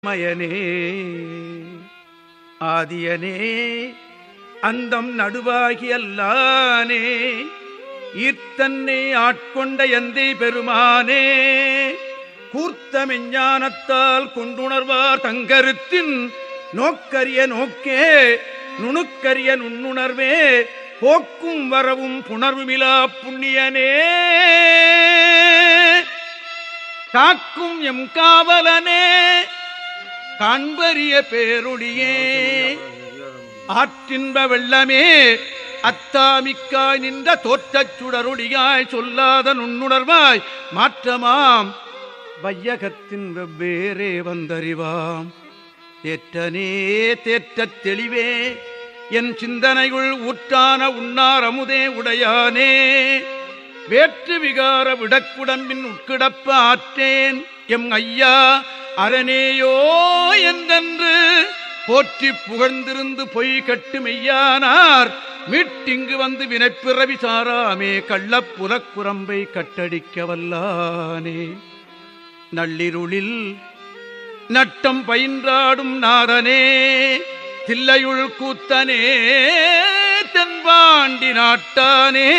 மயனே ஆதியனே அந்தம் நடுவாகி அல்லானே ஈர்த்தன்னை ஆட்கொண்ட எந்தை பெருமானே கூர்த்த மெஞ்ஞானத்தால் கொண்டுணர்வார் தங்கருத்தின் நோக்கரிய நோக்கே நுணுக்கரிய நுண்ணுணர்வே போக்கும் வரவும் புணர்வுமிலா புண்ணியனே காக்கும் எம் காவலனே காண்பரிய பேரொழியே ஆற்றின்ப வெள்ளமே அத்தாமிக்காய் நின்ற தோற்றச் சுடரொடியாய் சொல்லாத நுண்ணுணர்வாய் மாற்றமாம் வையகத்தின் வெவ்வேறே வந்தறிவாம் தேற்றனே தேற்றத் தெளிவே என் சிந்தனையுள் ஊற்றான உண்ணார் அமுதே உடையானே வேற்று விகார விடக்குடம்பின் உட்கிடப்ப ஆற்றேன் எம் ஐயா அரணேயோ என்றென்று போற்றி புகழ்ந்திருந்து பொய் கட்டு மெய்யானார் மீட்டிங்கு வந்து வினைப்பிறவி சாராமே கள்ளப்புறக்குரம்பை கட்டடிக்க வல்லானே நள்ளிருளில் நட்டம் பயின்றாடும் நாதனே தில்லையுள் கூத்தனே தென்பாண்டி நாட்டானே